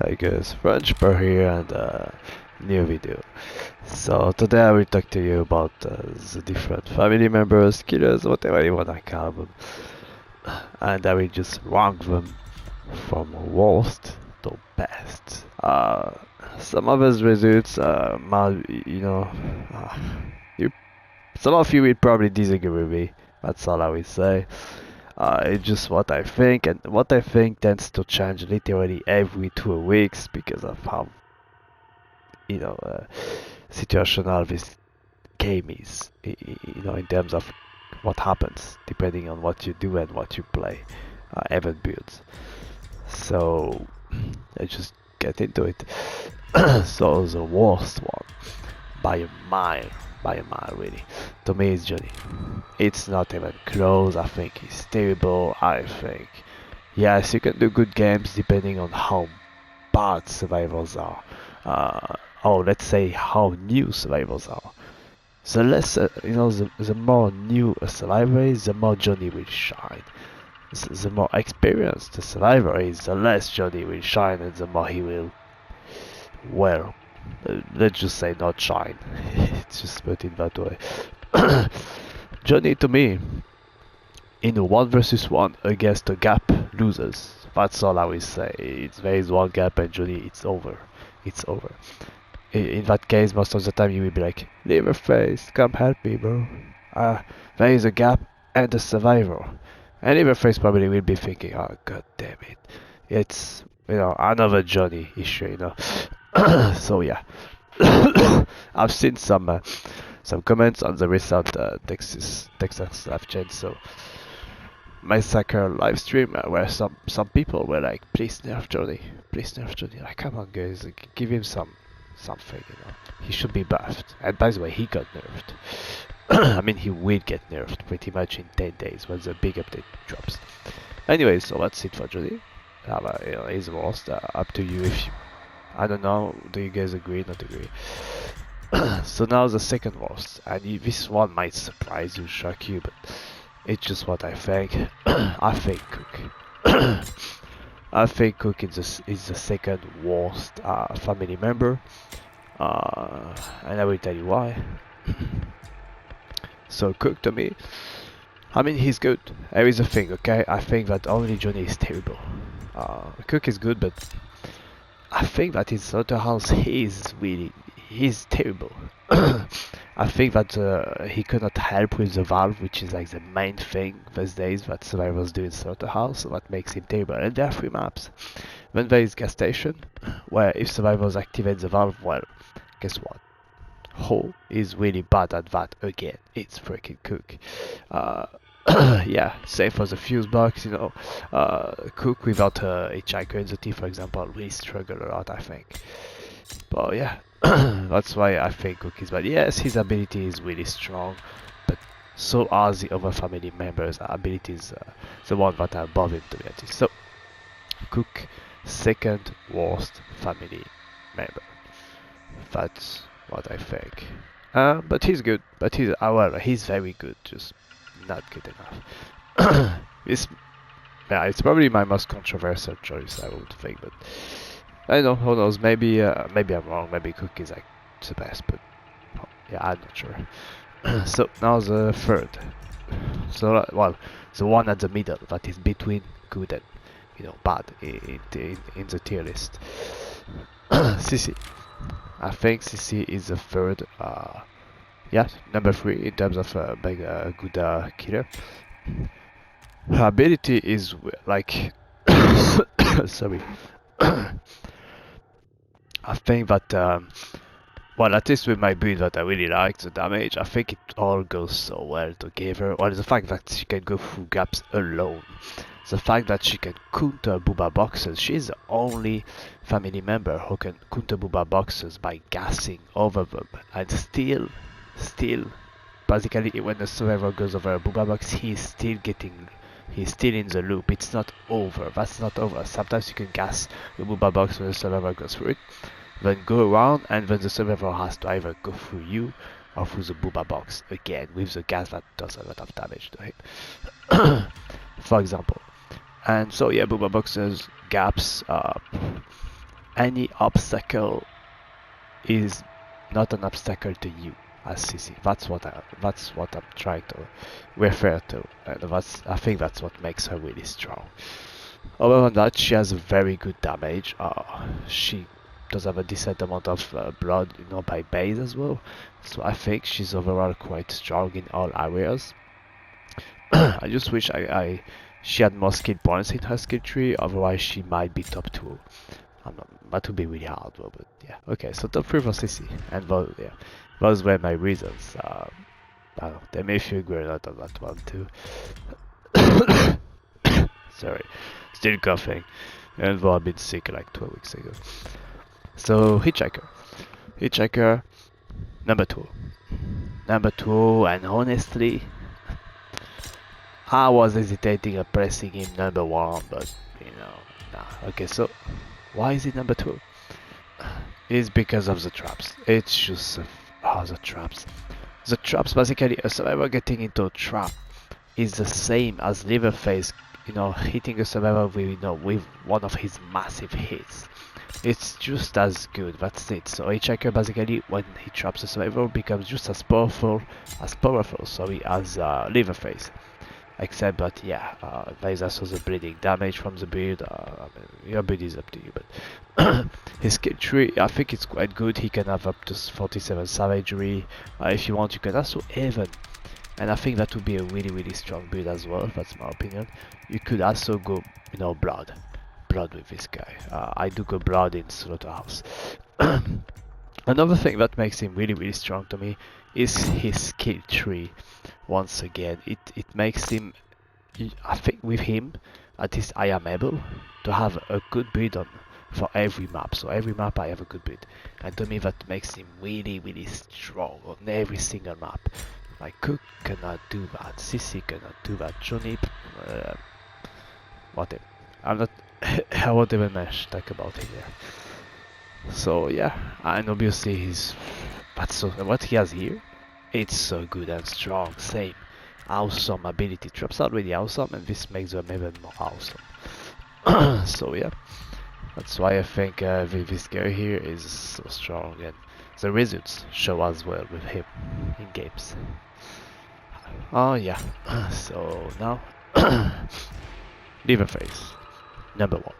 Hi guys, French Per here and new video. So today I will talk to you about the different family members, killers, whatever you wanna call them, and I will just rank them from worst to best. Some of those results might, uh, you, some of you will probably disagree with me. That's all I will say. It's just what I think, and what I think tends to change literally every 2 weeks because of how, situational this game is, in terms of what happens depending on what you do and what you play, event builds. So let's just get into it. So the worst one, by a mile, really, to me is Johnny. It's not even close. I think he's terrible. I think, yes, you can do good games depending on how bad survivors are. Or let's say how new survivors are. The less, the more new a survivor is, the more Johnny will shine. The more experienced the survivor is, the less Johnny will shine, and the more he will, well, let's just say not shine. It's just put it that way. Johnny, to me, in a 1 versus 1 against a gap, loses. That's all I will say. There is one gap and Johnny, it's over. It's over. In that case, most of the time you will be like, Leatherface, come help me, bro. There is a gap and a survivor. And Leatherface probably will be thinking, oh, god damn it. It's, another Johnny issue, So yeah. I've seen some comments on the recent Texas live chat, so Massacre live stream, where some people were like, please nerf Johnny, like, come on guys, give him something, he should be buffed. And by the way, he got nerfed. I mean, he will get nerfed pretty much in 10 days when the big update drops. Anyway, so that's it for Johnny. He's worst, up to you if you, I don't know, do you guys agree, not agree? So now the second worst, and this one might surprise you, shock you, but it's just what I think. I think Cook. I think Cook is the second worst family member, and I will tell you why. So Cook, to me, I mean, he's good. There is a thing, okay? I think that only Johnny is terrible. Cook is good, but I think that in Slaughterhouse he's terrible. I think that he could not help with the valve, which is like the main thing these days that survivors do in Slaughterhouse, so that makes him terrible. And there are 3 maps. Then there is Gas Station, where if survivors activate the valve, well, guess what? Ho is really bad at that again. It's freaking Cook. Yeah, same for the fuse box, Cook without a hitchhiker in the team, for example, really struggle a lot, I think. But yeah, that's why I think Cook is bad. Yes, his ability is really strong, but so are the other family members' abilities, the one that are above him, to be honest. So, Cook, second worst family member. That's what I think. But he's good. But he's very good, just not good enough. It's probably my most controversial choice, I would think, but I don't know, who knows, maybe I'm wrong, maybe Cook is like the best, but yeah, I'm not sure. So now the third. So the one at the middle, that is between good and bad in the tier list. Sissy. I think Sissy is the third, number 3 in terms of being a good killer. Her ability is like, sorry. I think that, at least with my build that I really like, the damage, I think it all goes so well together. Well, the fact that she can go through gaps alone. The fact that she can counter booba boxes. She's the only family member who can counter booba boxes by gassing over them. And still, basically when the survivor goes over a booba box, he's still in the loop. It's not over. That's not over. Sometimes you can gas the booba box when the survivor goes through it, then go around, and then the survivor has to either go through you or through the booba box again with the gas that does a lot of damage to him. For example. And so yeah, booba boxes, gaps, any obstacle is not an obstacle to you as sissy. That's what I'm trying to refer to, and I think that's what makes her really strong. Other than that, she has a very good damage. She does have a decent amount of blood, by base as well. So I think she's overall quite strong in all areas. I just wish she had more skill points in her skill tree. Otherwise, she might be top 2. That would be really hard, though, but yeah. Okay, so top 3 for sissy, and those were my reasons. I don't know, they may feel good out of that one too. Sorry, still coughing, and though I've been sick like 12 weeks ago. So hitchhiker, number 2, and honestly, I was hesitating at pressing him number 1, but nah. Okay, so why is it number 2? It's because of the traps. It's just the traps. The traps, basically, a survivor getting into a trap is the same as leatherface, hitting a survivor with one of his massive hits. It's just as good. That's it. So hitchhiker basically, when he traps a survivor, becomes just as powerful, as leatherface. Except that, there is also the bleeding damage from the build. Your build is up to you, but his skill tree, I think it's quite good. He can have up to 47 savagery. If you want, you can also even, and I think that would be a really, really strong build as well. That's my opinion. You could also go, blood with this guy. I do go blood in slaughterhouse. Another thing that makes him really, really strong to me is his skill tree. Once again, it makes him, I think with him, at least I am able to have a good build on for every map. So every map I have a good build, and to me that makes him really, really strong on every single map. Like Cook cannot do that, Sissy cannot do that, Johnny, whatever. I won't even talk about it here. So yeah, and obviously what he has here, it's so good and strong. Same awesome ability. Traps are really awesome, and this makes them even more awesome. So yeah, that's why I think this guy here is so strong, and the results show as well with him in games. Oh yeah, so now leatherface, number 1.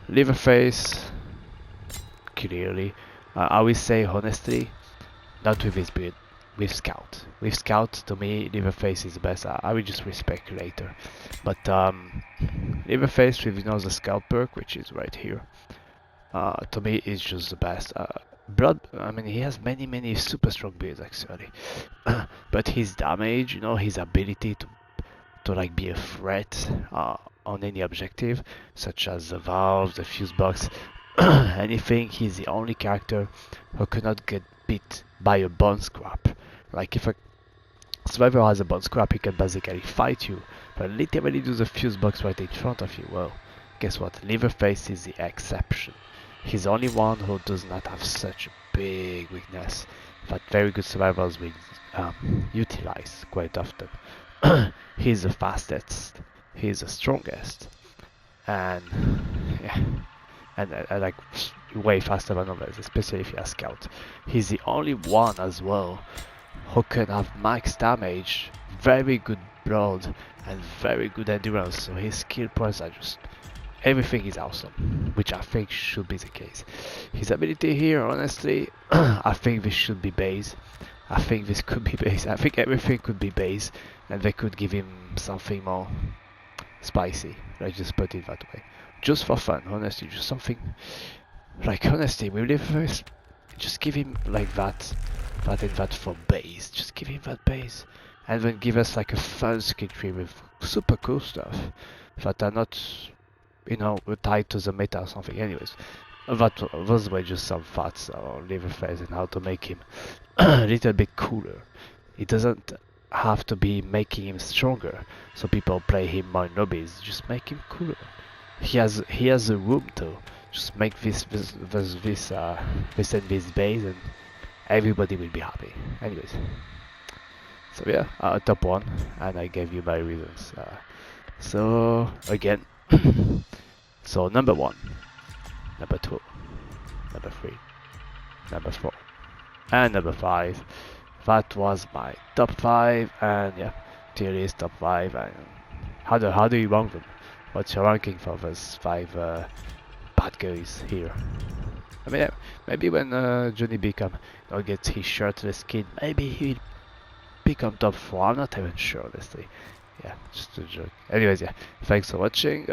Leatherface, clearly, I will say honestly, not with his build, with Scout. With Scout, to me, leatherface is the best. I will just respec later. But leatherface with the Scout perk, which is right here, to me is just the best. Blood, I mean, he has many super strong builds actually, but his damage, his ability to like be a threat on any objective, such as the valve, the fuse box, anything. He's the only character who cannot get beat by a bone scrap. Like if a survivor has a bone scrap, he can basically fight you, but literally do the fuse box right in front of you. Well, guess what? Leatherface is the exception. He's the only one who does not have such a big weakness that very good survivors will utilize quite often. He's the fastest, he's the strongest, and yeah, and like way faster than others, especially if you have Scout. He's the only one as well who can have max damage, very good blood, and very good endurance. So his skill points are just, everything is awesome, which I think should be the case. His ability here, honestly, I think this should be base. I think this could be base. I think everything could be base, and they could give him something more spicy. Let's just put it that way. Just for fun, honestly, just something like, honestly, we live first. Just give him like that and that for base. Just give him that base, and then give us like a fun skill tree with super cool stuff that are not, tied to the meta or something. Anyways, those were just some thoughts on Leatherface and how to make him a little bit cooler. It doesn't have to be making him stronger, so people play him more nobbies. Just make him cooler. He has the room to just make this base, and everybody will be happy. Anyways, so yeah, top 1, and I gave you my reasons. So again, so number 1, number 2, number 3, number 4, and number 5. That was my top 5, and yeah, tier list top 5. And how do you rank them? What's your ranking for those 5 bad guys here? I mean, maybe when Johnny gets his shirtless skin, maybe he'll become top 4. I'm not even sure, honestly. Yeah, just a joke. Anyways, yeah, thanks for watching.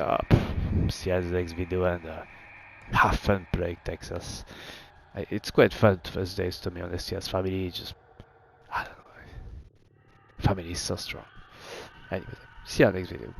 See you in the next video, and have fun playing Texas. It's quite fun first days to me, honestly, as family. Just, I don't know. Family is so strong. Anyways, see you in the next video.